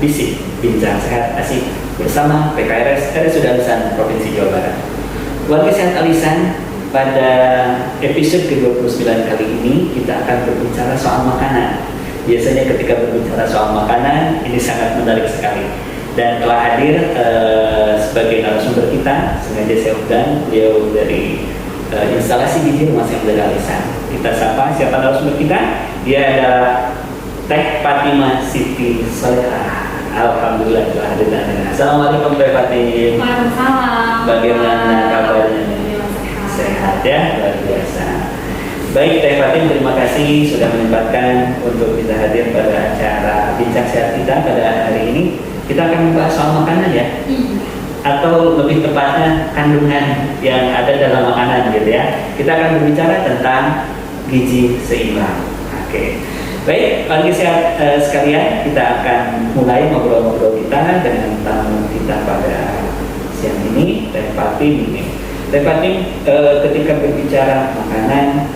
Bisik Bincang Sehat Asik bersama PKRS RSUD Alisan Provinsi Jawa Barat. Warga Sehat Alisan, pada episode ke-29 kali ini kita akan berbicara soal makanan. Biasanya ketika berbicara soal makanan ini sangat menarik sekali. Dan telah hadir sebagai narasumber kita, sengaja saya undang beliau dari instalasi gizi Rumah Sakit Umum Alisan. Kita sapa siapa narasumber kita? Dia adalah Teh Fatimah Siti Solehah. Alhamdulillah telah hadir. Assalamualaikum Teh Fatimah. Waalaikumsalam. Bagaimana kabarnya? Sehat ya, luar biasa. Baik Teh Fatimah, terima kasih sudah menyempatkan untuk bisa hadir pada acara Bincang Sehat kita pada hari ini. Kita akan membahas soal makanan ya, atau lebih tepatnya kandungan yang ada dalam makanan gitu ya. Kita akan berbicara tentang gizi seimbang. Oke. Baik, warga sehat sekalian, kita akan mulai ngobrol-ngobrol kita dengan tamu kita pada siang ini, Teh Fatimah ini. Teh Fatimah, ketika berbicara makanan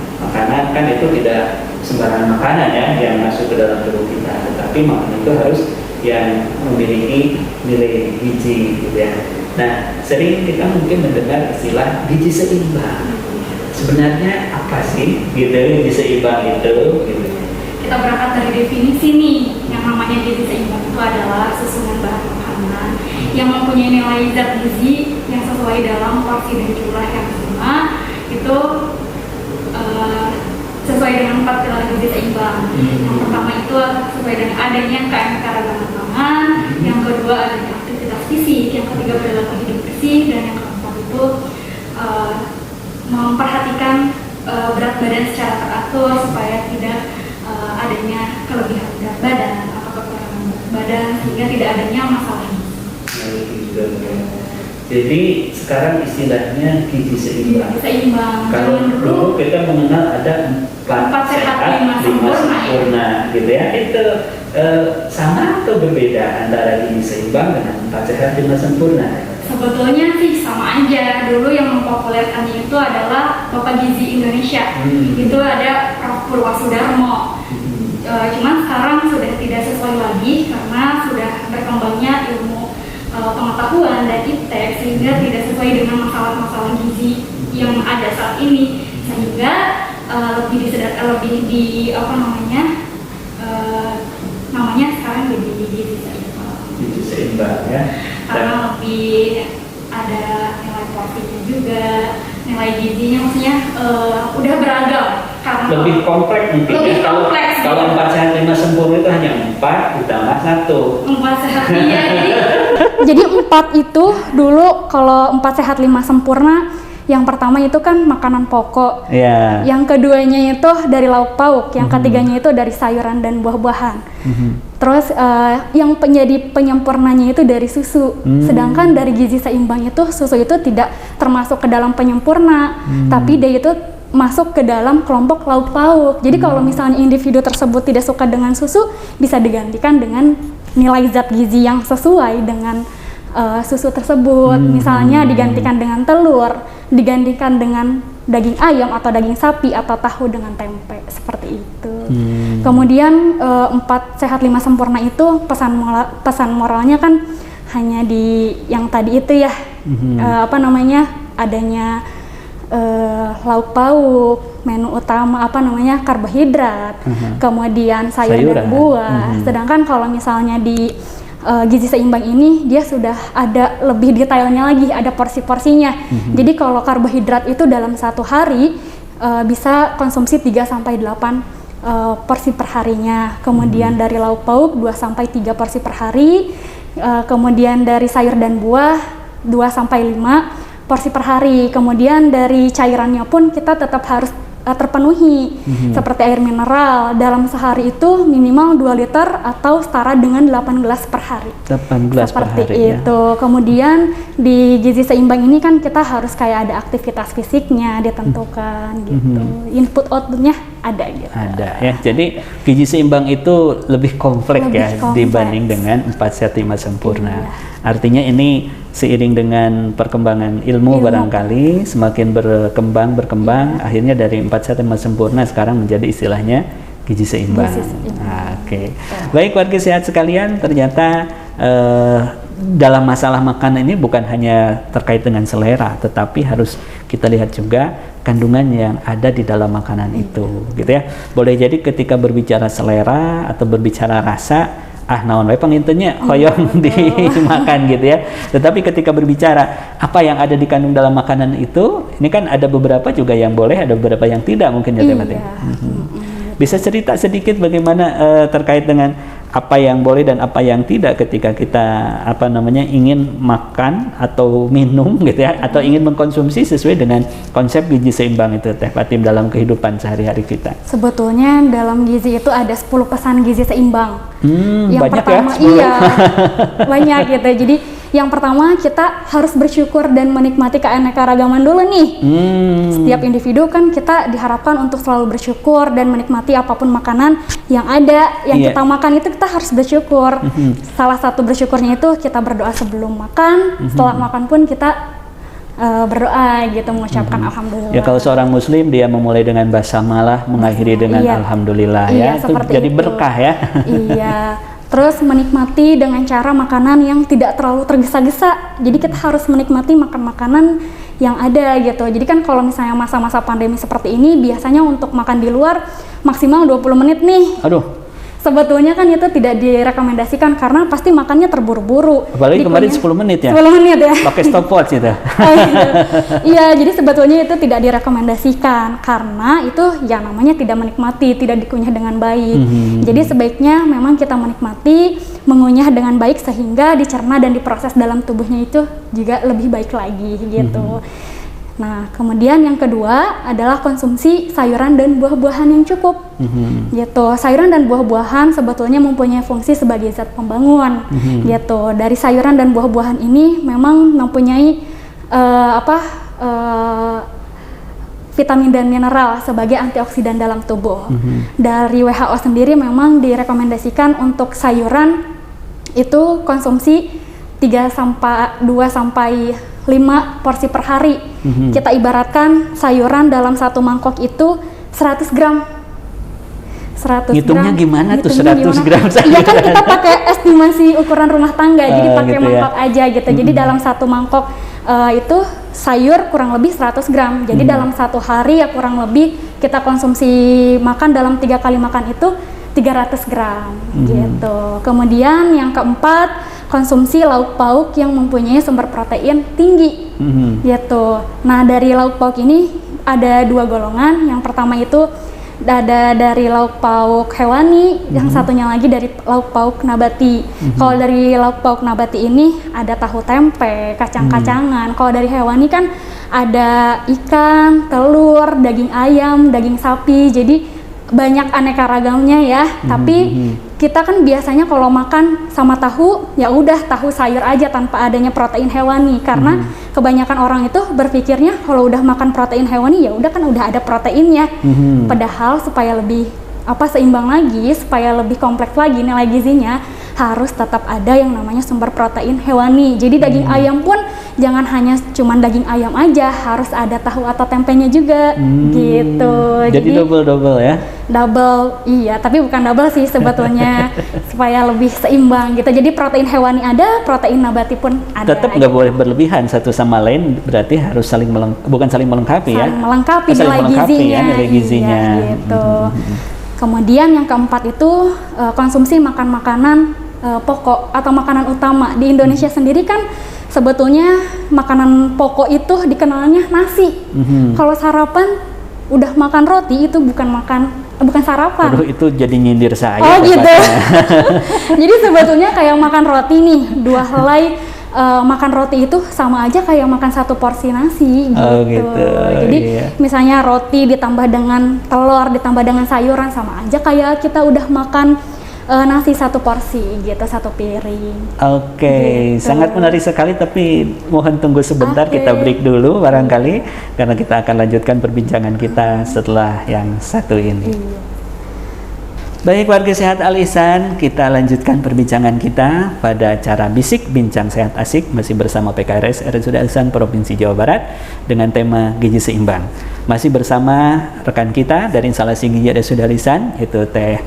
kan itu tidak sembarangan makanan ya yang masuk ke dalam tubuh kita, tetapi makanan itu harus yang memiliki nilai gizi gitu ya. Nah, sering kita mungkin mendengar istilah gizi seimbang. Sebenarnya apa sih gitu gizi seimbang itu gitu. Kita berangkat dari definisi nih, yang namanya gizi seimbang itu adalah susunan bahan makanan yang mempunyai nilai zat gizi yang sesuai dalam porsi dan jumlah yang sama. Itu sesuai dengan 4 pilar gizi seimbang. Yang pertama itu sesuai dengan adanya keanekaragaman pangan, yang kedua adanya aktivitas fisik, yang ketiga perilaku hidup bersih, dan yang keempat itu memperhatikan berat badan secara teratur supaya tidak adanya kelebihan berat badan atau kekurangan berat badan sehingga tidak adanya masalah. Jadi sekarang istilahnya gizi seimbang. Seimbang. Kalau dulu kita mengenal ada 4 sehat 5 sempurna gitu ya. Itu sama atau berbeda antara gizi seimbang dengan 4 sehat 5 sempurna? Sebetulnya sih sama aja. Dulu yang mempopulerkannya itu adalah Bapak Gizi Indonesia. Itu ada Prof. Purwosudarmo. Cuman sekarang sudah tidak sesuai lagi karena sudah berkembangnya ilmu pengetahuan dan iptek sehingga tidak sesuai dengan masalah-masalah gizi yang ada saat ini, sehingga lebih namanya sekarang jadi gizi seimbang. Gizi seimbang ya. Karena lebih ada nilai porsinya juga, nilai gizinya maksudnya udah beragam. Karena lebih kompleks mungkin. Lebih kompleks. Kalau 4 sehat 5 sempurna itu hanya 4 ditambah 1. 4 sehat iya. Jadi 4 itu dulu kalau 4 sehat 5 sempurna, yang pertama itu kan makanan pokok. Yeah. Yang keduanya itu dari lauk pauk, yang ketiganya itu dari sayuran dan buah-buahan. Terus yang menjadi penyempurnanya itu dari susu. Sedangkan dari gizi seimbang itu susu itu tidak termasuk ke dalam penyempurna, tapi dia itu masuk ke dalam kelompok lauk pauk. Jadi kalau misalnya individu tersebut tidak suka dengan susu, bisa digantikan dengan nilai zat gizi yang sesuai dengan susu tersebut. Misalnya digantikan dengan telur, digantikan dengan daging ayam atau daging sapi atau tahu dengan tempe, seperti itu. Kemudian 4 sehat 5 sempurna itu pesan moralnya kan hanya di yang tadi itu ya, adanya lauk pauk, menu utama karbohidrat, kemudian sayur dan buah. Sedangkan kalau misalnya di gizi seimbang ini dia sudah ada lebih detailnya lagi, ada porsi-porsinya. Jadi kalau karbohidrat itu dalam satu hari bisa konsumsi 3-8 porsi per harinya. Kemudian dari lauk pauk 2-3 porsi per hari. Kemudian dari sayur dan buah 2-5 porsi per hari. Kemudian dari cairannya pun kita tetap harus terpenuhi, seperti air mineral dalam sehari itu minimal 2 liter atau setara dengan 8 gelas per hari. 8 gelas per hari. Seperti itu. Ya. Kemudian di gizi seimbang ini kan kita harus kayak ada aktivitas fisiknya ditentukan gitu. Input outputnya ada gitu. Ada ya. Jadi gizi seimbang itu lebih kompleks dibanding dengan 4 sehat 5 sempurna. Iya. Artinya ini seiring dengan perkembangan ilmu barangkali semakin berkembang akhirnya dari 4 sehat 5 sempurna sekarang menjadi istilahnya gizi seimbang. Oke. Oke. Baik warga sehat sekalian, ternyata dalam masalah makanan ini bukan hanya terkait dengan selera, tetapi harus kita lihat juga kandungan yang ada di dalam makanan itu, gitu ya. Boleh jadi ketika berbicara selera atau berbicara rasa, naon we pangintennya hoyong dimakan gitu ya. Tetapi ketika berbicara apa yang ada dikandung dalam makanan itu, ini kan ada beberapa juga yang boleh, ada beberapa yang tidak mungkin ya Teh Fatin. Bisa cerita sedikit bagaimana terkait dengan apa yang boleh dan apa yang tidak ketika kita ingin makan atau minum gitu ya, atau ingin mengkonsumsi sesuai dengan konsep gizi seimbang itu Teh Fatim dalam kehidupan sehari-hari kita. Sebetulnya dalam gizi itu ada 10 pesan gizi seimbang. Yang banyak pertama, ya, 10. iya banyak gitu. Jadi yang pertama kita harus bersyukur dan menikmati keanekaragaman dulu nih. Setiap individu kan kita diharapkan untuk selalu bersyukur dan menikmati apapun makanan yang ada, yang kita makan itu kita harus bersyukur. Salah satu bersyukurnya itu kita berdoa sebelum makan, setelah makan pun kita berdoa gitu, mengucapkan alhamdulillah. Ya kalau seorang muslim dia memulai dengan basmalah, mengakhiri dengan alhamdulillah ya. Itu jadi berkah ya. Iya. Terus menikmati dengan cara makanan yang tidak terlalu tergesa-gesa. Jadi kita harus menikmati makan makanan yang ada gitu. Jadi kan kalau misalnya masa-masa pandemi seperti ini, biasanya untuk makan di luar maksimal 20 menit nih. Aduh. Sebetulnya kan itu tidak direkomendasikan karena pasti makannya terburu-buru. Apalagi kemarin 10 menit ya? 10 menit ya? Pakai stopwatch gitu? Iya, jadi sebetulnya itu tidak direkomendasikan karena itu yang namanya tidak menikmati, tidak dikunyah dengan baik. Jadi sebaiknya memang kita menikmati, mengunyah dengan baik sehingga dicerna dan diproses dalam tubuhnya itu juga lebih baik lagi gitu. Nah, kemudian yang kedua adalah konsumsi sayuran dan buah-buahan yang cukup. Gitu. Sayuran dan buah-buahan sebetulnya mempunyai fungsi sebagai zat pembangun. Gitu. Dari sayuran dan buah-buahan ini memang mempunyai vitamin dan mineral sebagai antioksidan dalam tubuh. Dari WHO sendiri memang direkomendasikan untuk sayuran itu konsumsi 2 sampai 5 porsi per hari. Kita ibaratkan sayuran dalam satu mangkok itu 100 gram. 100 Ngitungnya gram. Gimana tuh 100 gram sayuran? Iya kan kita pakai estimasi ukuran rumah tangga, jadi pakai gitu mangkok aja gitu. Jadi dalam satu mangkok itu sayur kurang lebih 100 gram. Jadi dalam satu hari ya kurang lebih kita konsumsi makan dalam 3 kali makan itu 300 gram gitu. Kemudian yang keempat, konsumsi lauk pauk yang mempunyai sumber protein tinggi gitu. Nah, dari lauk pauk ini ada 2 golongan. Yang pertama itu ada dari lauk pauk hewani, yang satunya lagi dari lauk pauk nabati. Kalau dari lauk pauk nabati ini ada tahu tempe, kacang-kacangan. Kalau dari hewani kan ada ikan, telur, daging ayam, daging sapi. Jadi banyak aneka ragamnya ya. Tapi kita kan biasanya kalau makan sama tahu ya udah tahu sayur aja tanpa adanya protein hewani, karena kebanyakan orang itu berpikirnya kalau udah makan protein hewani ya udah kan udah ada proteinnya. Padahal supaya lebih seimbang lagi, supaya lebih kompleks lagi nilai gizinya, harus tetap ada yang namanya sumber protein hewani. Jadi daging ayam pun jangan hanya cuman daging ayam aja, harus ada tahu atau tempenya juga gitu. Jadi double ya? Double, iya, tapi bukan double sih sebetulnya. Supaya lebih seimbang gitu. Jadi protein hewani ada, protein nabati pun ada. Tetap nggak boleh berlebihan satu sama lain, berarti harus bukan saling melengkapi ya? Saling melengkapi saling nilai gizinya. Iya, gitu. Kemudian yang keempat itu konsumsi makanan pokok atau makanan utama. Di Indonesia sendiri kan sebetulnya makanan pokok itu dikenalnya nasi. Kalau sarapan udah makan roti itu bukan sarapan. Aduh, itu jadi nyindir saya. Oh gitu. Jadi sebetulnya kayak makan roti nih, 2 helai makan roti itu sama aja kayak makan 1 porsi nasi gitu. Oh, gitu. Jadi misalnya roti ditambah dengan telur, ditambah dengan sayuran, sama aja kayak kita udah makan nasi 1 porsi gitu, 1 piring. Oke, gitu. Sangat menarik sekali, tapi mohon tunggu sebentar, kita break dulu barangkali karena kita akan lanjutkan perbincangan kita setelah yang satu ini. Baik warga sehat Al Ihsan, kita lanjutkan perbincangan kita pada acara Bisik Bincang Sehat Asik masih bersama PKRS RSUD Al Ihsan Provinsi Jawa Barat dengan tema gizi seimbang. Masih bersama rekan kita dari instalasi gizi RSUD Al Ihsan, yaitu Teh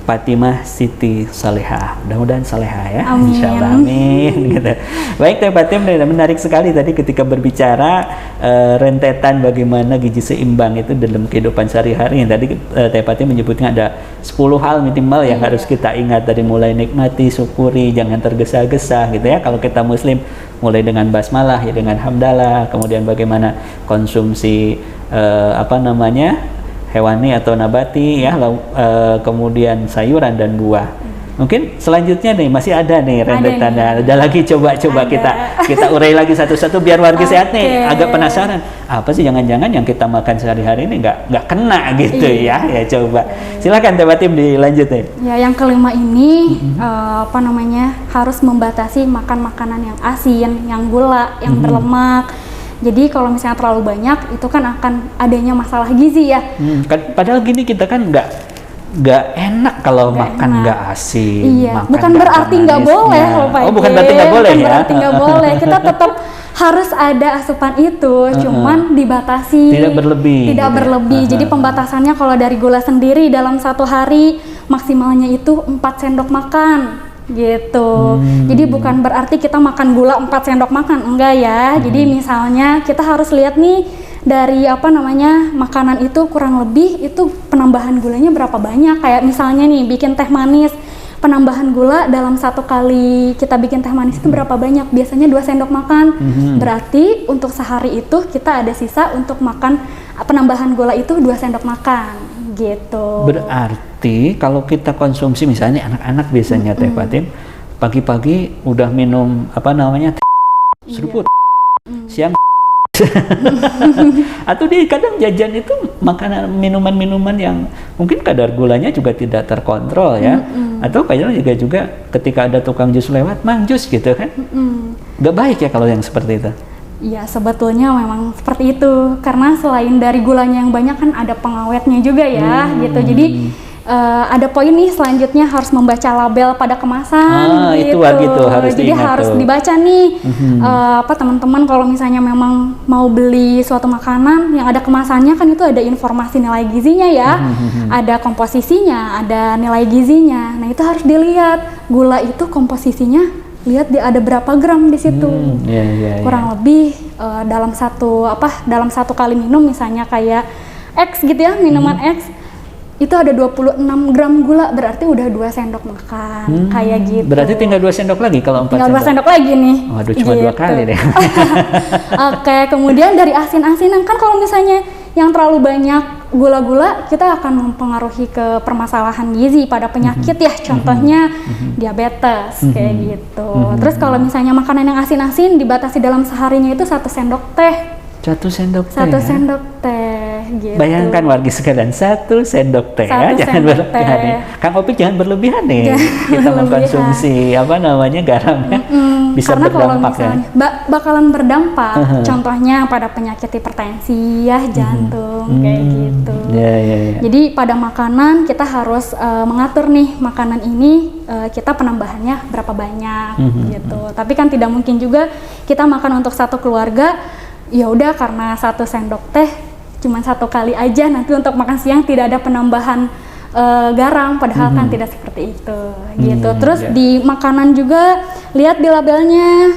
Fatimah Siti Salehah. Mudah-mudahan salehah ya. Amin. Insyaallah, amin. Gitu. Baik Teh Fatim, menarik sekali tadi ketika berbicara rentetan bagaimana gizi seimbang itu dalam kehidupan sehari-hari. Tadi Teh Fatim menyebutkan ada 10 hal minimal yang harus kita ingat, dari mulai nikmati, syukuri, jangan tergesa-gesa gitu ya. Kalau kita muslim, mulai dengan basmalah ya, dengan hamdalah, kemudian bagaimana konsumsi hewani atau nabati ya, kemudian sayuran dan buah. Mungkin selanjutnya nih masih ada nih rentetannya. Ada lagi, coba kita urai lagi satu-satu biar warga sehat nih agak penasaran. Apa sih jangan-jangan yang kita makan sehari-hari ini nggak kena gitu ya? Ya coba. Silakan Teh Fatim dilanjut nih. Ya, yang kelima ini harus membatasi makan makanan yang asin, yang gula, yang berlemak. Jadi kalau misalnya terlalu banyak itu kan akan adanya masalah gizi ya. Padahal gini, kita kan nggak enak kalau makan nggak asin. Iya, bukan berarti nggak boleh loh Pak. Oh, bukan berarti nggak boleh ya? Bukan berarti nggak boleh. Kita tetap harus ada asupan itu, cuman dibatasi. Tidak berlebih. Tidak berlebih. Jadi pembatasannya kalau dari gula sendiri dalam satu hari maksimalnya itu 4 sendok makan. Gitu. Jadi bukan berarti kita makan gula 4 sendok makan, enggak ya. Jadi misalnya kita harus lihat nih dari makanan itu kurang lebih itu penambahan gulanya berapa banyak. Kayak misalnya nih bikin teh manis, penambahan gula dalam satu kali kita bikin teh manis itu berapa banyak? Biasanya 2 sendok makan. Berarti untuk sehari itu kita ada sisa untuk makan penambahan gula itu 2 sendok makan. Gitu. Berarti kalau kita konsumsi misalnya anak-anak biasanya Teh Fatim pagi-pagi udah minum seruput, siang atau dia kadang jajan itu makanan minuman-minuman yang mungkin kadar gulanya juga tidak terkontrol ya, atau kadang juga ketika ada tukang jus lewat mang jus gitu kan, nggak baik ya kalau yang seperti itu. Ya sebetulnya memang seperti itu, karena selain dari gulanya yang banyak kan ada pengawetnya juga ya gitu. Jadi ada poin nih selanjutnya, harus membaca label pada kemasan gitu. Itu harus jadi diingat harus dibaca nih teman-teman kalau misalnya memang mau beli suatu makanan yang ada kemasannya kan itu ada informasi nilai gizinya ya, ada komposisinya, ada nilai gizinya. Nah itu harus dilihat gula itu komposisinya, lihat ada berapa gram di situ. Kurang lebih dalam satu kali minum misalnya kayak X gitu ya, minuman X itu ada 26 gram gula, berarti udah 2 sendok makan kayak gitu. Berarti tinggal 2 sendok lagi kalau 4 tinggal 2 sendok lagi nih. Waduh, cuma gitu. 2 kali deh. Oke, kemudian dari asin-asinan kan kalau misalnya yang terlalu banyak gula-gula kita akan mempengaruhi ke permasalahan gizi pada penyakit ya, contohnya diabetes kayak gitu. Terus kalau misalnya makanan yang asin-asin dibatasi dalam seharinya itu 1 sendok teh. 1 sendok teh. 1 sendok teh gitu. Bayangkan warga sekalian, 1 sendok teh ya, jangan berlebihan nih. Kang Opik jangan berlebihan nih. Kita mengkonsumsi garamnya bisa karena berdampak kalau misalnya, bakalan berdampak. Contohnya pada penyakit hipertensi ya, jantung kayak gitu. Jadi pada makanan kita harus mengatur nih makanan ini kita penambahannya berapa banyak gitu. Tapi kan tidak mungkin juga kita makan untuk satu keluarga. Ya udah, karena 1 sendok teh cuma 1 kali aja, nanti untuk makan siang tidak ada penambahan garam, padahal kan tidak seperti itu gitu. Terus di makanan juga lihat di labelnya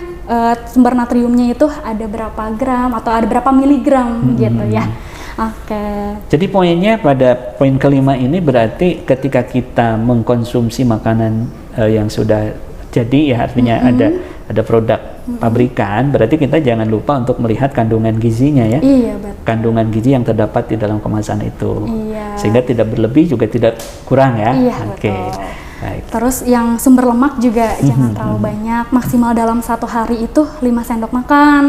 sumber natriumnya itu ada berapa gram atau ada berapa miligram gitu ya. Oke. Jadi poinnya pada poin kelima ini berarti ketika kita mengkonsumsi makanan yang sudah jadi ya, artinya ada produk pabrikan, berarti kita jangan lupa untuk melihat kandungan gizinya ya. Iya, betul. Kandungan gizi yang terdapat di dalam kemasan itu. Iya. Sehingga tidak berlebih juga tidak kurang ya. Iya, betul. Baik. Terus yang sumber lemak juga jangan terlalu banyak, maksimal dalam 1 hari itu 5 sendok makan.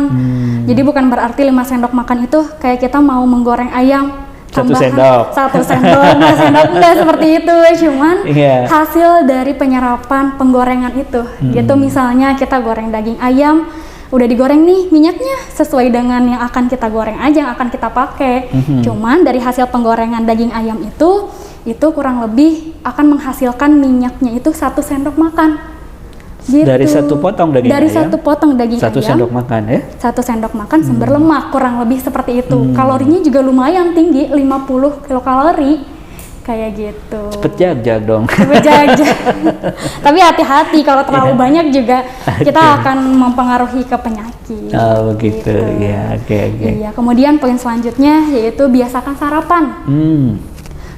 Jadi bukan berarti 5 sendok makan itu kayak kita mau menggoreng ayam 1 sendok. 1 sendok, 2 sendok, enggak seperti itu. Cuman hasil dari penyerapan penggorengan itu. Gitu misalnya kita goreng daging ayam, udah digoreng nih, minyaknya sesuai dengan yang akan kita goreng aja, yang akan kita pakai. Cuman dari hasil penggorengan daging ayam itu kurang lebih akan menghasilkan minyaknya itu 1 sendok makan. Gitu. Dari 1 potong daging dari ayam? 1 potong daging 1 ayam. sendok makan ya? 1 sendok makan sumber lemak, kurang lebih seperti itu. Kalorinya juga lumayan tinggi, 50 kilokalori. kayak gitu. Cepet jag dong. Cepet jag. Tapi hati-hati kalau terlalu banyak juga kita akan mempengaruhi ke penyakit. Oh begitu, ya, oke. Iya, kemudian poin selanjutnya yaitu biasakan sarapan.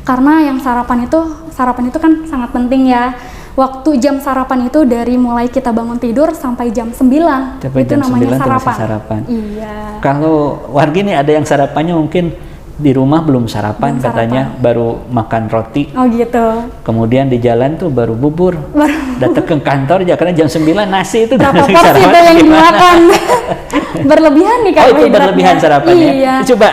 Karena yang sarapan itu kan sangat penting ya. Waktu jam sarapan itu dari mulai kita bangun tidur sampai jam 9. Sampai itu jam namanya 9 sarapan. Iya. Kalau wargi nih ada yang sarapannya mungkin di rumah belum sarapan, katanya baru makan roti. Oh gitu. Kemudian di jalan tuh baru bubur. Datang ke kantor ya karena jam 9 nasi itu berapa porsi itu yang dimakan? Berlebihan nih Oh itu berlebihan sarapannya. Iya. Coba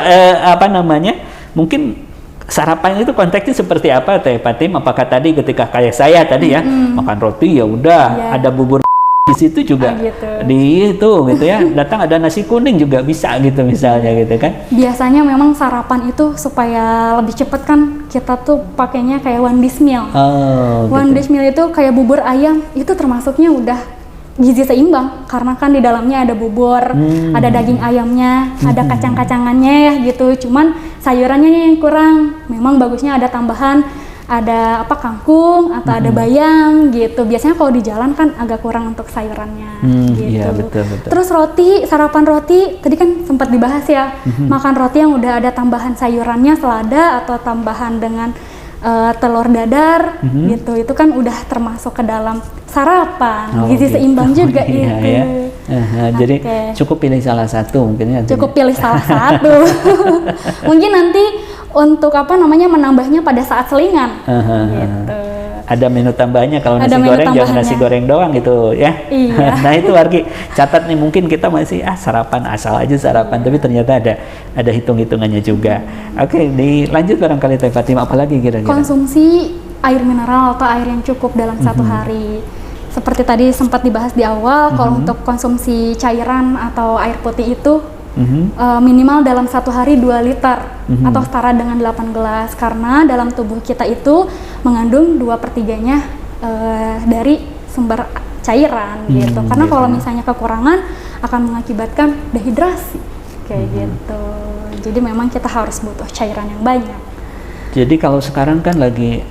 apa namanya? Mungkin sarapan itu konteksnya seperti apa Teh Fatim? Apakah tadi ketika kayak saya tadi ya makan roti ya udah ada bubur di situ juga gitu. Di itu gitu ya datang ada nasi kuning juga bisa gitu misalnya gitu kan. Biasanya memang sarapan itu supaya lebih cepet kan kita tuh pakainya kayak one dish meal. One dish meal itu kayak bubur ayam itu termasuknya udah gizi seimbang karena kan di dalamnya ada bubur, ada daging ayamnya, ada kacang-kacangannya ya gitu. Cuman sayurannya yang kurang. Memang bagusnya ada tambahan, ada kangkung atau ada bayam gitu. Biasanya kalau di jalan kan agak kurang untuk sayurannya gitu. Iya, betul. Terus sarapan roti tadi kan sempat dibahas ya. Makan roti yang udah ada tambahan sayurannya, selada atau tambahan dengan telur dadar gitu, itu kan udah termasuk ke dalam sarapan, gizi seimbang juga itu. Ya. Jadi cukup pilih salah satu mungkin ya. Cukup pilih salah satu. Mungkin nanti untuk menambahnya pada saat selingan. Gitu. Ada menu tambahannya kalau nasi goreng jangan nasi goreng doang gitu ya. Iya. Nah itu Wargi catat nih, mungkin kita masih sarapan asal aja sarapan, tapi ternyata ada hitung-hitungannya juga. Oke, dilanjut barangkali Teh Fatim, apalagi kira-kira? Konsumsi air mineral atau air yang cukup dalam satu hari. Seperti tadi sempat dibahas di awal, kalau untuk konsumsi cairan atau air putih itu minimal dalam satu hari 2 liter atau setara dengan 8 gelas, karena dalam tubuh kita itu mengandung 2/3-nya dari sumber cairan gitu. Karena kalau misalnya kekurangan akan mengakibatkan dehidrasi kayak gitu. Jadi memang kita harus butuh cairan yang banyak. Jadi kalau sekarang kan lagi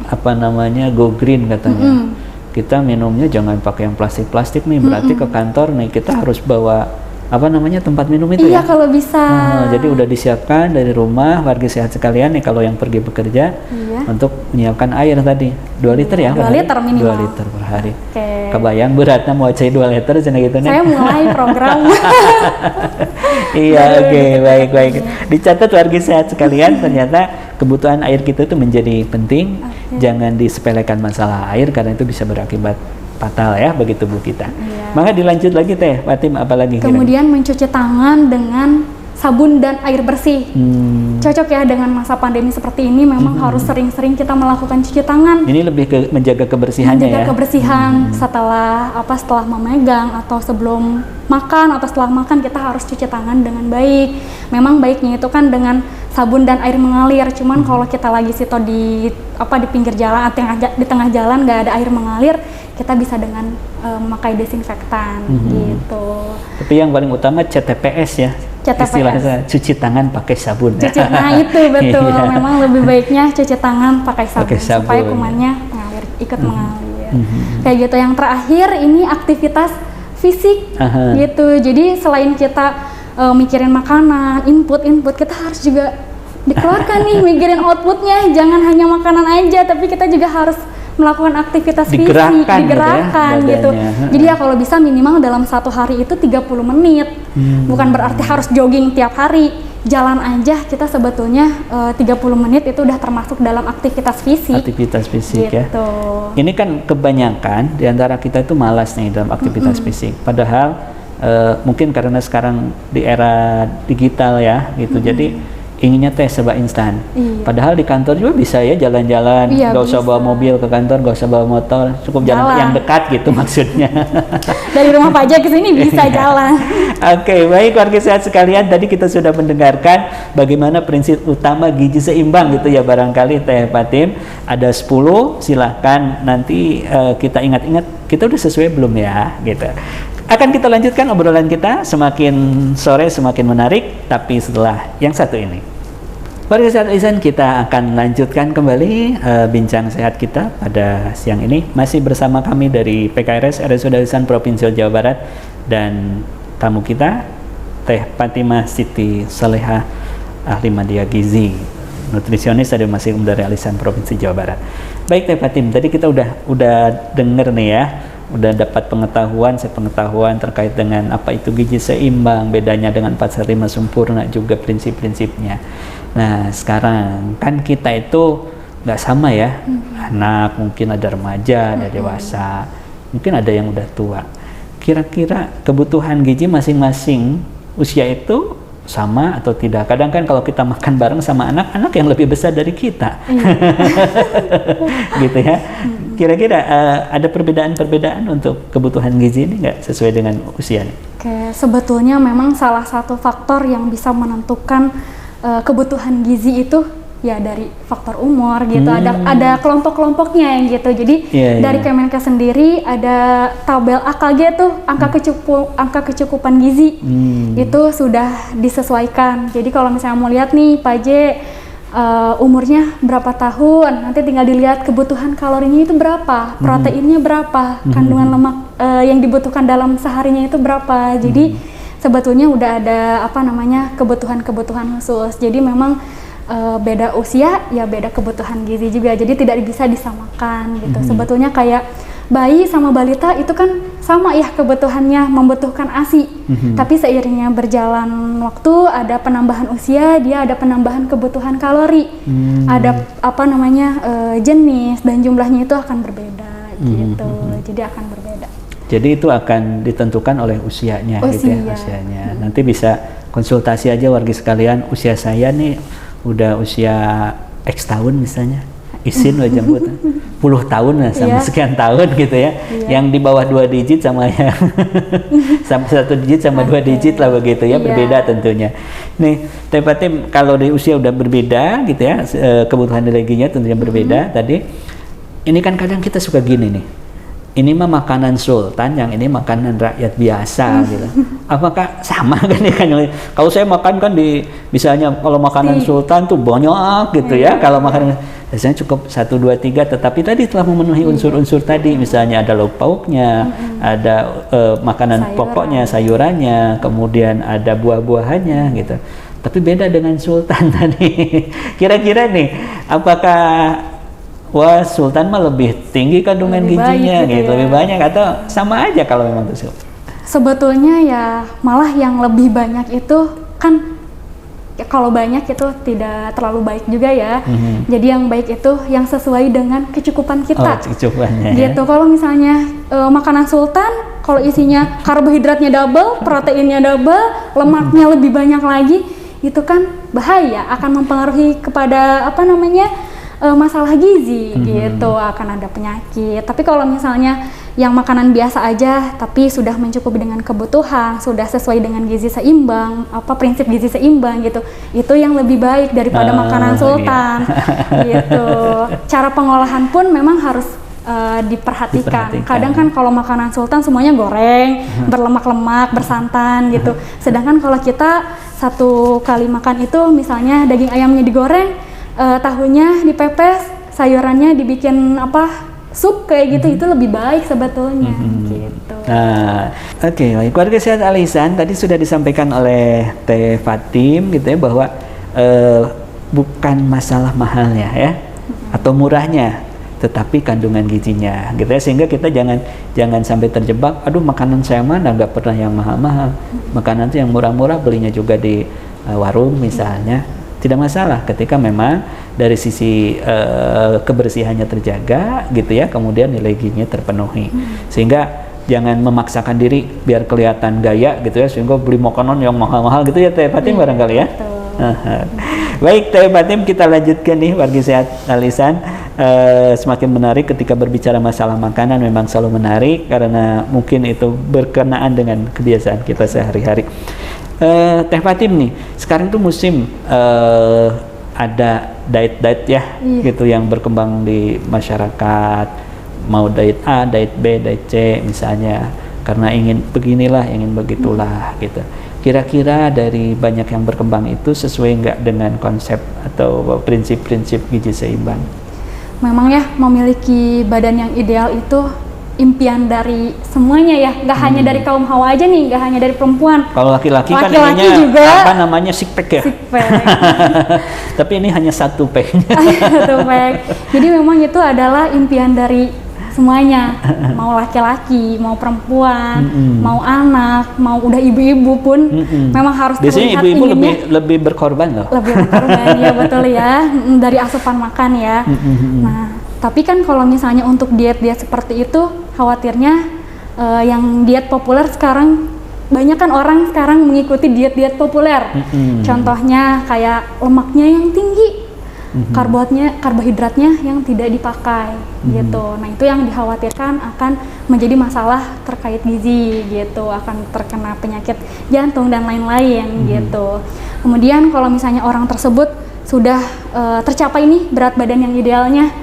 go green katanya. Kita minumnya jangan pakai yang plastik-plastik nih, berarti ke kantor nih kita harus bawa tempat minum itu ya? Iya kalau bisa. Jadi udah disiapkan dari rumah, warga sehat sekalian nih kalau yang pergi bekerja untuk menyiapkan air tadi 2 liter ya? 2 liter minimal. 2 liter per hari. Kebayang beratnya mau cai 2 liter cina gitu nih? Saya mulai program. Iya, oke, baik. Dicatat warga sehat sekalian, ternyata kebutuhan air kita itu menjadi penting. Jangan disepelekan masalah air karena itu bisa berakibat fatal ya bagi tubuh kita. Maka dilanjut lagi Teh Fatim, apalagi? Kemudian mencuci tangan dengan sabun dan air bersih. Cocok ya dengan masa pandemi seperti ini, memang harus sering-sering kita melakukan cuci tangan. Ini lebih ke menjaga kebersihannya menjaga kebersihan setelah memegang atau sebelum makan atau setelah makan kita harus cuci tangan dengan baik. Memang baiknya itu kan dengan sabun dan air mengalir. Cuman kalau kita lagi di pinggir jalan atau di tengah jalan nggak ada air mengalir, kita bisa dengan memakai desinfektan gitu. Tapi yang paling utama CTPS ya. Istilahnya cuci tangan pakai sabun. Nah itu betul. Memang lebih baiknya cuci tangan pakai sabun supaya kumannya ikut mengalir. Kayak gitu. Yang terakhir ini aktivitas fisik gitu. Jadi selain kita mikirin makanan, input kita harus juga dikeluarkan nih, mikirin outputnya. Jangan hanya makanan aja, tapi kita juga harus melakukan aktivitas digerakkan gitu. Jadi ya kalau bisa minimal dalam satu hari itu 30 menit. Bukan berarti harus jogging tiap hari. Jalan aja kita sebetulnya 30 menit itu udah termasuk dalam aktivitas fisik. Aktivitas fisik gitu. Ya. Ini kan kebanyakan di antara kita itu malas nih dalam aktivitas fisik. Padahal mungkin karena sekarang di era digital ya gitu. Jadi inginnya serba instan. Padahal di kantor juga bisa ya jalan-jalan, gak usah bawa mobil ke kantor, gak usah bawa motor, cukup jalan yang dekat gitu maksudnya. Dari rumah Pak Jack ke sini bisa jalan. Oke, baik warga sehat sekalian, tadi kita sudah mendengarkan bagaimana prinsip utama gizi seimbang gitu ya, barangkali Teh Fatim ada 10, silahkan nanti kita ingat-ingat kita udah sesuai belum ya gitu. Akan kita lanjutkan obrolan kita, semakin sore semakin menarik, tapi setelah yang satu ini. Warga Sehat Lisan, kita akan lanjutkan kembali bincang sehat kita pada siang ini. Masih bersama kami dari PKRS RSUD Lisan Provinsi Jawa Barat, dan tamu kita Teh Fatimah Siti Salehah, ahli media gizi, nutrisionis dari Masjid Umum dari Lisan Provinsi Jawa Barat. Baik Teh Fatim, tadi kita udah denger nih ya, udah dapat pengetahuan terkait dengan apa itu gizi seimbang, bedanya dengan 4 sehat 5 sempurna, juga prinsip-prinsipnya. Nah sekarang kan kita itu nggak sama ya, anak, mungkin ada remaja, ada dewasa, mungkin ada yang udah tua. Kira-kira kebutuhan gizi masing-masing usia itu sama atau tidak? Kadang kan kalau kita makan bareng sama anak-anak yang lebih besar dari kita, gitu ya. Kira-kira ada perbedaan-perbedaan untuk kebutuhan gizi ini nggak sesuai dengan usia nih? Oke, sebetulnya memang salah satu faktor yang bisa menentukan kebutuhan gizi itu ya dari faktor umur gitu. Ada kelompok-kelompoknya yang gitu. Jadi dari Kemenkes sendiri ada tabel AKG tuh, angka kecukupan gizi. Itu sudah disesuaikan. Jadi kalau misalnya mau lihat nih Pak J, umurnya berapa tahun, nanti tinggal dilihat kebutuhan kalorinya itu berapa, proteinnya berapa, kandungan lemak yang dibutuhkan dalam seharinya itu berapa. Jadi sebetulnya udah ada kebutuhan-kebutuhan khusus. Jadi memang beda usia ya beda kebutuhan gizi juga. Jadi tidak bisa disamakan gitu. Sebetulnya kayak bayi sama balita itu kan sama ya kebutuhannya, membutuhkan ASI. Tapi seiringnya berjalan waktu, ada penambahan usia, dia ada penambahan kebutuhan kalori. Ada jenis dan jumlahnya itu akan berbeda gitu. Jadi akan berbeda. Jadi itu akan ditentukan oleh usianya, gitu ya, usianya. Nanti bisa konsultasi aja warga sekalian, usia saya nih udah usia X tahun misalnya, izin wajah buat 10 tahun lah sama sekian tahun gitu ya. Yang di bawah 2 digit sama yang sama 1 digit sama 2 digit lah begitu ya, berbeda tentunya. Nih Teh Fatim, kalau di usia udah berbeda gitu ya, kebutuhan energinya tentunya berbeda tadi. Ini kan kadang kita suka gini nih, ini mah makanan sultan, yang ini makanan rakyat biasa gitu. Apakah sama kan ya kan? Kalau saya makan kan misalnya kalau makanan sultan tuh banyak gitu ya. Kalau makanan biasanya cukup 1, 2, 3, tetapi tadi telah memenuhi unsur-unsur tadi, misalnya ada lauk pauknya, ada makanan pokoknya, sayurannya, kemudian ada buah-buahannya gitu. Tapi beda dengan sultan tadi. Kira-kira nih, apakah sultan mah lebih tinggi kandungan gizinya gitu, lebih banyak, atau sama aja kalau memang itu? Sebetulnya ya malah yang lebih banyak itu kan ya, kalau banyak itu tidak terlalu baik juga ya. Jadi yang baik itu yang sesuai dengan kecukupan kita. Kecukupannya. Gitu. Kalau misalnya makanan sultan, kalau isinya karbohidratnya double, proteinnya double, lemaknya lebih banyak lagi, itu kan bahaya, akan mempengaruhi kepada masalah gizi gitu, akan ada penyakit. Tapi kalau misalnya yang makanan biasa aja tapi sudah mencukupi dengan kebutuhan, sudah sesuai dengan gizi seimbang, prinsip gizi seimbang gitu, itu yang lebih baik daripada makanan sultan gitu. Cara pengolahan pun memang harus diperhatikan. Kadang kan kalau makanan sultan semuanya goreng, berlemak-lemak, bersantan gitu. Sedangkan kalau kita satu kali makan itu misalnya daging ayamnya digoreng, tahunya dipepes, sayurannya dibikin sup kayak gitu, itu lebih baik sebetulnya gitu. Nah, baik. Keluarga Sehat Al-Ihsan, tadi sudah disampaikan oleh Teh Fatim gitu ya, bahwa bukan masalah mahalnya ya atau murahnya, tetapi kandungan gizinya gitu ya, sehingga kita jangan sampai terjebak, aduh makanan saya mana nggak pernah yang mahal-mahal, makanan itu yang murah-murah belinya juga di warung misalnya. Tidak masalah ketika memang dari sisi kebersihannya terjaga gitu ya, kemudian nilai gizinya terpenuhi. Sehingga jangan memaksakan diri biar kelihatan gaya gitu ya, sehingga beli makanan yang mahal-mahal gitu ya Teh Fatim, barangkali ya. Baik Teh Fatim, kita lanjutkan nih warga Sehat Al-Ihsan. Semakin menarik ketika berbicara masalah makanan, memang selalu menarik karena mungkin itu berkenaan dengan kebiasaan kita sehari-hari. Teh Fatim nih, sekarang tuh musim ada diet ya, gitu yang berkembang di masyarakat, mau diet A, diet B, diet C misalnya, karena ingin beginilah, ingin begitulah gitu. Kira-kira dari banyak yang berkembang itu sesuai nggak dengan konsep atau prinsip-prinsip gizi seimbang? Memang ya, memiliki badan yang ideal itu impian dari semuanya ya, nggak hanya dari kaum hawa aja nih, nggak hanya dari perempuan. Kalau laki-laki kan Laki-laki ininya juga apa namanya six pack ya? six pack. Tapi ini hanya satu packnya. Satu pack. Jadi memang itu adalah impian dari semuanya, mau laki-laki, mau perempuan, mau anak, mau udah ibu-ibu pun memang harus Biasanya terlihat ibu-ibu inginnya lebih berkorban loh. lebih berkorban. Ya betul ya, dari asupan makan ya. Nah, tapi kan kalau misalnya untuk diet-diet seperti itu, khawatirnya yang diet populer sekarang, banyak kan orang sekarang mengikuti diet-diet populer. Contohnya kayak lemaknya yang tinggi, karbohidratnya yang tidak dipakai gitu. Nah, itu yang dikhawatirkan akan menjadi masalah terkait gizi gitu, akan terkena penyakit jantung dan lain-lain gitu. Kemudian kalau misalnya orang tersebut sudah tercapai nih berat badan yang idealnya,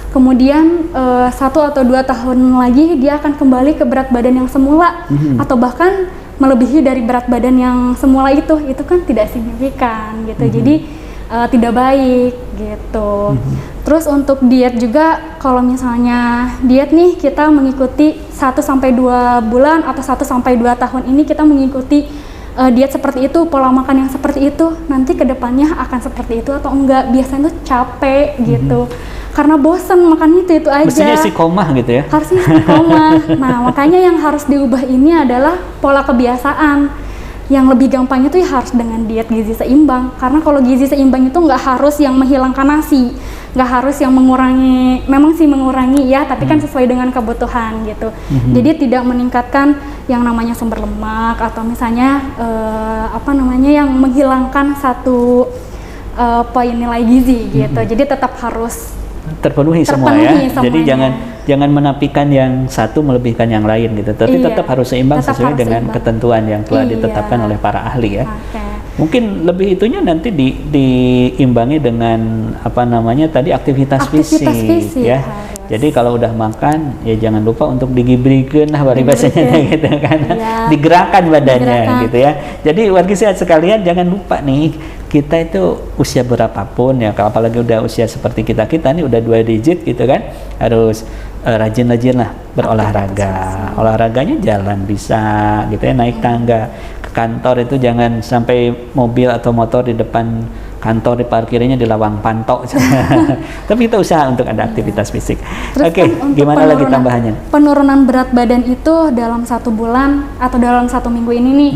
kemudian 1 atau 2 tahun lagi dia akan kembali ke berat badan yang semula atau bahkan melebihi dari berat badan yang semula itu kan tidak signifikan gitu. Jadi tidak baik gitu. Terus untuk diet juga, kalau misalnya diet nih kita mengikuti 1-2 bulan atau 1-2 tahun ini kita mengikuti diet seperti itu, pola makan yang seperti itu, nanti kedepannya akan seperti itu atau enggak, biasanya tuh capek gitu. Karena bosan makan itu aja. Mestinya istiqomah gitu ya. Harusnya istiqomah. Nah, makanya yang harus diubah ini adalah pola kebiasaan. Yang lebih gampang itu ya harus dengan diet gizi seimbang, karena kalau gizi seimbang itu nggak harus yang menghilangkan nasi, nggak harus yang mengurangi, memang sih mengurangi ya, tapi kan sesuai dengan kebutuhan gitu. Jadi tidak meningkatkan yang namanya sumber lemak atau misalnya yang menghilangkan satu poin nilai gizi gitu. Jadi tetap harus terpenuhi semua ya. Jadi jangan menafikan yang satu melebihkan yang lain gitu. Tapi tetap harus seimbang sesuai dengan ketentuan yang telah ditetapkan oleh para ahli ya. Mungkin lebih itunya nanti diimbangi dengan tadi aktivitas fisik ya. Jadi kalau udah makan ya jangan lupa untuk digibrikeun lah bahasanya gitu kan. Digerakkan badannya gitu ya. Jadi wargi sehat sekalian, jangan lupa nih, kita itu usia berapapun ya, apalagi udah usia seperti kita nih udah 2 digit gitu kan, harus rajin-rajin lah berolahraga. Olahraganya jalan bisa gitu ya, naik tangga ke kantor itu jangan sampai mobil atau motor di depan kantor diparkirnya di lawang pantok. Tapi kita usaha untuk ada aktivitas fisik. Oke, gimana lagi tambahannya? Penurunan berat badan itu dalam 1 bulan atau dalam 1 minggu ini nih,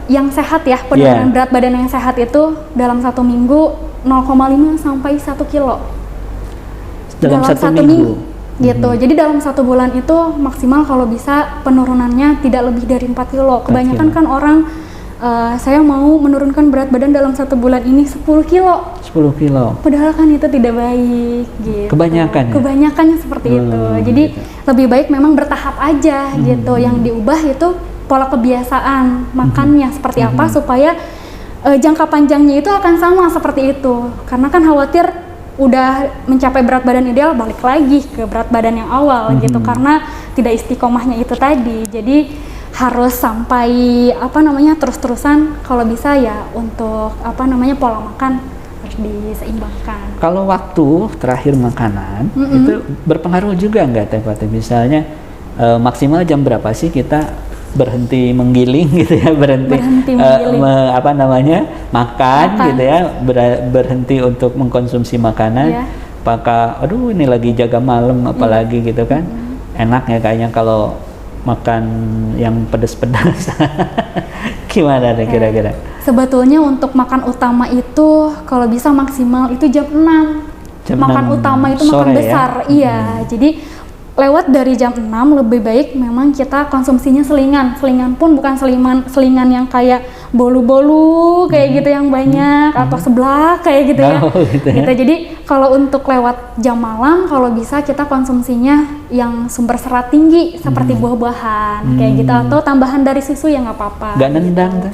yang sehat ya, penurunan berat badan yang sehat itu dalam 1 minggu 0,5 sampai 1 kilo. Dalam 1 minggu gitu. Jadi dalam 1 bulan itu maksimal kalau bisa penurunannya tidak lebih dari 4 kilo. Kebanyakan kan orang saya mau menurunkan berat badan dalam 1 bulan ini 10 kilo. 10 kilo. Padahal kan itu tidak baik gitu. Kebanyakannya seperti itu. Jadi lebih baik memang bertahap aja gitu. Yang diubah itu pola kebiasaan makannya seperti apa supaya jangka panjangnya itu akan sama seperti itu. Karena kan khawatir udah mencapai berat badan ideal balik lagi ke berat badan yang awal gitu, karena tidak istiqomahnya itu tadi. Jadi harus sampai terus-terusan kalau bisa ya untuk pola makan harus diseimbangkan. Kalau waktu terakhir makanan itu berpengaruh juga nggak Teh Fatih? Misalnya maksimal jam berapa sih kita berhenti menggiling gitu ya, berhenti makan gitu ya, berhenti untuk mengkonsumsi makanan. Apakah ini lagi jaga malam apalagi gitu kan, enak ya kayaknya kalau makan yang pedas-pedas. Gimana deh kira-kira? Sebetulnya untuk makan utama itu kalau bisa maksimal itu jam 6. Makan utama itu makan besar, jadi lewat dari jam 6 lebih baik memang kita konsumsinya selingan pun bukan selingan yang kayak bolu-bolu kayak gitu yang banyak atau seblak kayak gitu ya. Jadi kalau untuk lewat jam malam kalau bisa kita konsumsinya yang sumber serat tinggi seperti buah-buahan kayak gitu, atau tambahan dari susu ya nggak apa-apa. Gak nendang tuh.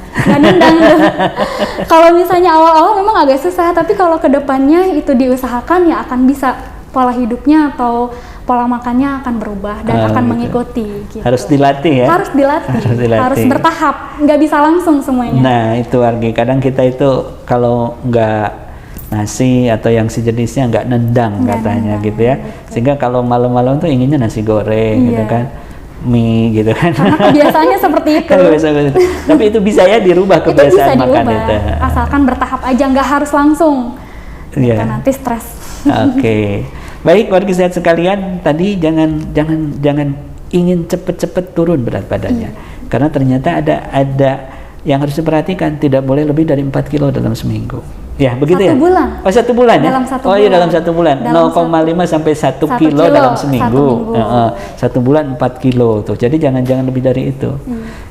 Kalau misalnya awal-awal memang agak susah, tapi kalau kedepannya itu diusahakan ya akan bisa pola hidupnya atau pola makannya akan berubah dan akan gitu. mengikuti. Gitu. Harus dilatih ya? Harus dilatih, Harus dilatih. harus bertahap, nggak bisa langsung semuanya. Nah itu Wargi, kadang kita itu kalau nggak nasi atau yang sejenisnya nggak nendang Nggak katanya nendang, gitu ya, gitu. sehingga kalau malam-malam tuh inginnya nasi goreng gitu Iya. kan, mie gitu kan. Karena kebiasaannya seperti itu. Tapi itu bisa ya dirubah Itu bisa kebiasaan makan diubah, itu. asalkan bertahap aja, nggak harus langsung. Iya. Gitu, nanti stres. Oke, baik warga sehat sekalian, tadi jangan ingin cepet-cepet turun berat badannya, karena ternyata ada yang harus diperhatikan, tidak boleh lebih dari 4 kilo dalam seminggu. Ya begitu 1 ya? bulan. Oh 1 bulan ya? Dalam 1 oh iya bulan. dalam 1 bulan. Dalam 0,5 sampai 1 1 kilo kilo dalam seminggu. 1 minggu. 1 bulan 4 kilo tuh. Jadi jangan lebih dari itu.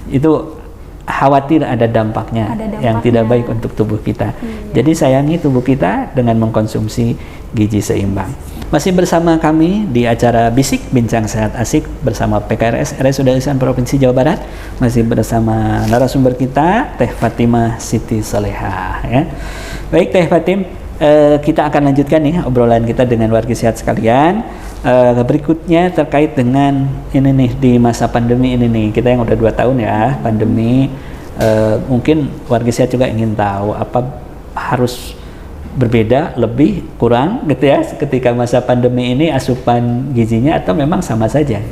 Itu khawatir ada dampaknya, yang tidak baik untuk tubuh kita. Jadi sayangi tubuh kita dengan mengkonsumsi gizi seimbang. Masih bersama kami di acara Bisik Bincang Sehat Asik bersama PKRS RSUD Ihsan Provinsi Jawa Barat. Masih bersama narasumber kita Teh Fatimah Siti Solehah ya. Baik Teh Fatim, kita akan lanjutkan nih obrolan kita dengan warga sehat sekalian. Berikutnya terkait dengan ini nih, di masa pandemi ini nih, kita yang udah 2 tahun ya pandemi, mungkin warga sehat juga ingin tahu apa harus berbeda, lebih, kurang gitu ya ketika masa pandemi ini asupan gizinya, atau memang sama saja?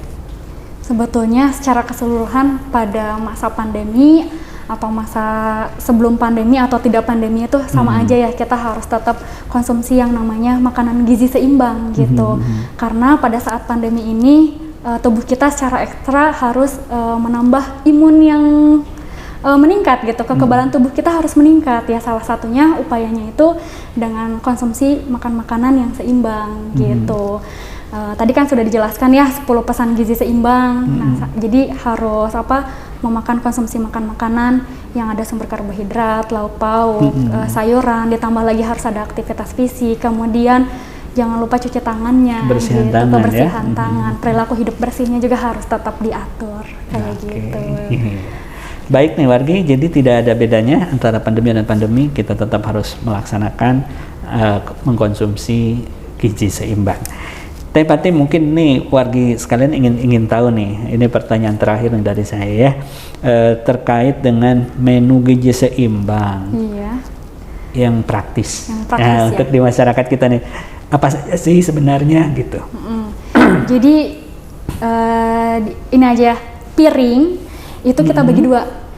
Sebetulnya secara keseluruhan pada masa pandemi atau masa sebelum pandemi atau tidak pandemi itu sama aja ya, kita harus tetap konsumsi yang namanya makanan gizi seimbang gitu. Karena pada saat pandemi ini tubuh kita secara ekstra harus menambah imun yang meningkat gitu, kekebalan tubuh kita harus meningkat ya. Salah satunya upayanya itu dengan konsumsi makanan yang seimbang gitu. Tadi kan sudah dijelaskan ya 10 pesan gizi seimbang. Nah, jadi harus memakan konsumsi makanan yang ada sumber karbohidrat, lauk pauk, sayuran, ditambah lagi harus ada aktivitas fisik, kemudian jangan lupa cuci tangannya, kebersihan gitu, tangan, kebersihan ya? tangan, perilaku hidup bersihnya juga harus tetap diatur kayak gitu. Baik nih wargi, jadi tidak ada bedanya antara pandemi dan pandemi, kita tetap harus melaksanakan mengkonsumsi gizi seimbang. Teh Fatim, mungkin nih wargi sekalian ingin tahu nih, ini pertanyaan terakhir nih dari saya ya, terkait dengan menu gizi seimbang yang praktis, ya. Untuk di masyarakat kita nih, apa saja sih sebenarnya gitu? Jadi ini aja, piring itu kita bagi 2.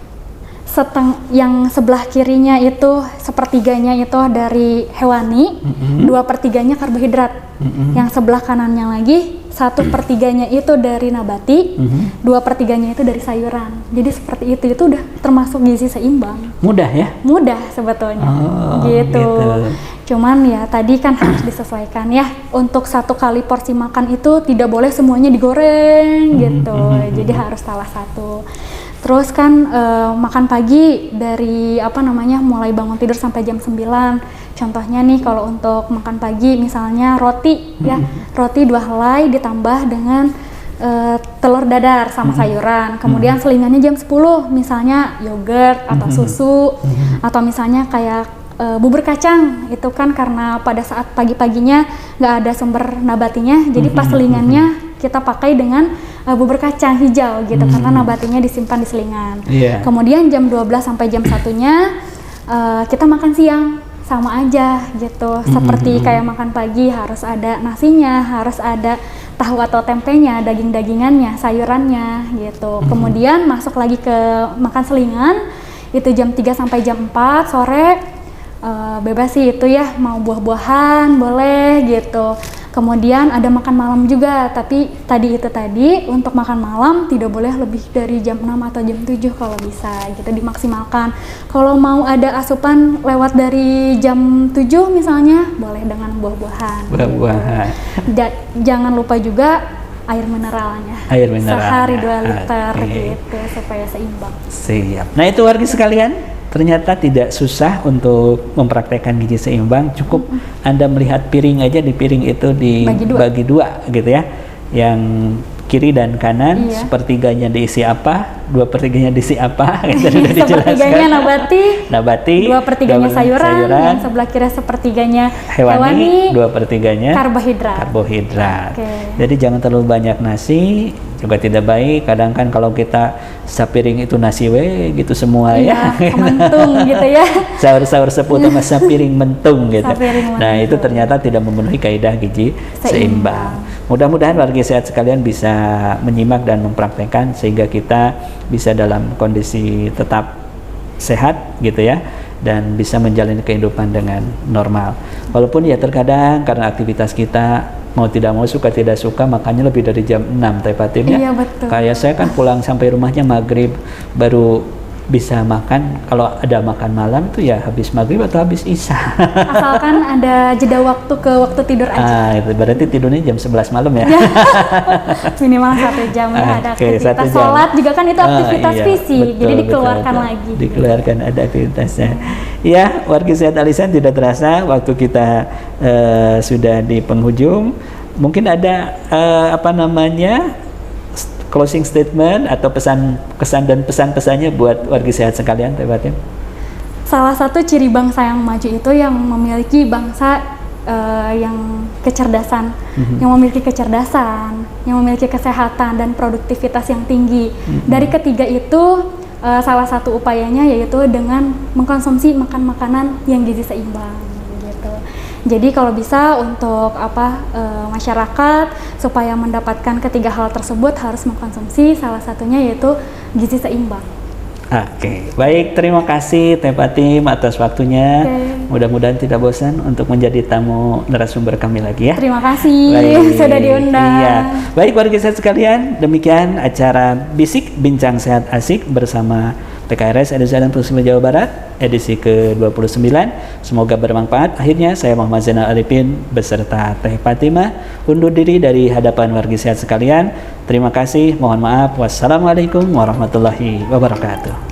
Yang sebelah kirinya itu sepertiganya itu dari hewani, 2/3-nya karbohidrat. Yang sebelah kanannya lagi 1/3-nya itu dari nabati, 2/3-nya itu dari sayuran. Jadi seperti itu udah termasuk gizi seimbang. Mudah ya? Mudah sebetulnya. Gitu. Cuman ya tadi kan harus disesuaikan ya. Untuk 1 kali porsi makan itu tidak boleh semuanya digoreng gitu. Jadi harus salah satu. Terus kan makan pagi dari mulai bangun tidur sampai jam 9. Contohnya nih kalau untuk makan pagi misalnya roti ya, roti 2 helai ditambah dengan telur dadar sama sayuran. Kemudian selingannya jam 10, misalnya yogurt atau susu, atau misalnya kayak bubur kacang. Itu kan karena pada saat pagi-paginya nggak ada sumber nabatinya, jadi pas selingannya kita pakai dengan bubur kacang hijau gitu, karena nabatinya disimpan di selingan. Kemudian jam 12 sampai jam 1-nya kita makan siang, sama aja gitu. Seperti kayak makan pagi, harus ada nasinya, harus ada tahu atau tempenya, daging-dagingannya, sayurannya gitu. Kemudian masuk lagi ke makan selingan, itu jam 3 sampai jam 4 sore. Bebas sih itu ya, mau buah-buahan boleh gitu. Kemudian ada makan malam juga, tapi tadi untuk makan malam tidak boleh lebih dari jam 6 atau jam 7 kalau bisa gitu, dimaksimalkan. Kalau mau ada asupan lewat dari jam 7 misalnya, boleh dengan buah-buahan. Gitu. Jangan lupa juga air mineralnya. Air mineral. Sehari 2 liter gitu supaya seimbang. Siap. Nah itu wargi sekalian, ternyata tidak susah untuk mempraktekkan gizi seimbang. Cukup Anda melihat piring aja, di piring itu dibagi 2 gitu ya. Yang kiri dan kanan, Iya. sepertiganya diisi apa, 2/3-nya diisi apa, gitu sudah Sepertiganya dijelaskan. nabati, 2/3-nya sayuran, yang sebelah kiri sepertiganya hewani, 2/3-nya karbohidrat. Karbohidrat. Jadi jangan terlalu banyak nasi, juga tidak baik. Kadang kan kalau kita sapiring itu nasi gitu semua Iya, ya. mentung gitu ya. Sahur-sahur seputar sama sapiring mentung gitu. Sapiring Nah, mentung. itu ternyata tidak memenuhi kaidah gizi seimbang. Mudah-mudahan warga sehat sekalian bisa menyimak dan mempraktekkan sehingga kita bisa dalam kondisi tetap sehat gitu ya, dan bisa menjalani kehidupan dengan normal. Walaupun ya terkadang karena aktivitas kita mau tidak mau, suka tidak suka, makanya lebih dari jam 6 Teh Fatim ya. Iya, betul. Kayak saya kan pulang sampai rumahnya maghrib, baru bisa makan. Kalau ada makan malam tuh ya habis maghrib atau habis isya. Asalkan ada jeda waktu ke waktu tidur aja. Itu berarti tidurnya jam 11 malam ya. Minimal 1 jam ya, ada Oke, 1 aktivitas jam. sholat juga kan itu aktivitas Iya, fisik, betul, jadi dikeluarkan betul. lagi. Dikeluarkan, ada aktivitasnya. Ya, warga sehat Alisan, tidak terasa waktu kita sudah di penghujung. Mungkin ada closing statement atau kesan dan pesan-pesannya buat warga sehat sekalian, Teh Fatim? Salah satu ciri bangsa yang maju itu yang memiliki bangsa yang kecerdasan, yang memiliki kecerdasan, yang memiliki kesehatan dan produktivitas yang tinggi. Dari ketiga itu salah satu upayanya yaitu dengan mengkonsumsi makanan yang gizi seimbang gitu. Jadi kalau bisa untuk masyarakat supaya mendapatkan ketiga hal tersebut harus mengkonsumsi salah satunya yaitu gizi seimbang. Oke, baik, terima kasih Teh Fatim atas waktunya. Mudah-mudahan tidak bosan untuk menjadi tamu narasumber kami lagi ya. Terima kasih sudah diundang. Iya. Baik warga sehat sekalian, demikian acara Bisik Bincang Sehat Asik bersama PKRS Edusadan Provinsi Jawa Barat edisi ke-29. Semoga bermanfaat. Akhirnya saya Muhammad Zainal Arifin beserta Teh Fatimah undur diri dari hadapan warga sehat sekalian. Terima kasih, mohon maaf. Wassalamualaikum warahmatullahi wabarakatuh.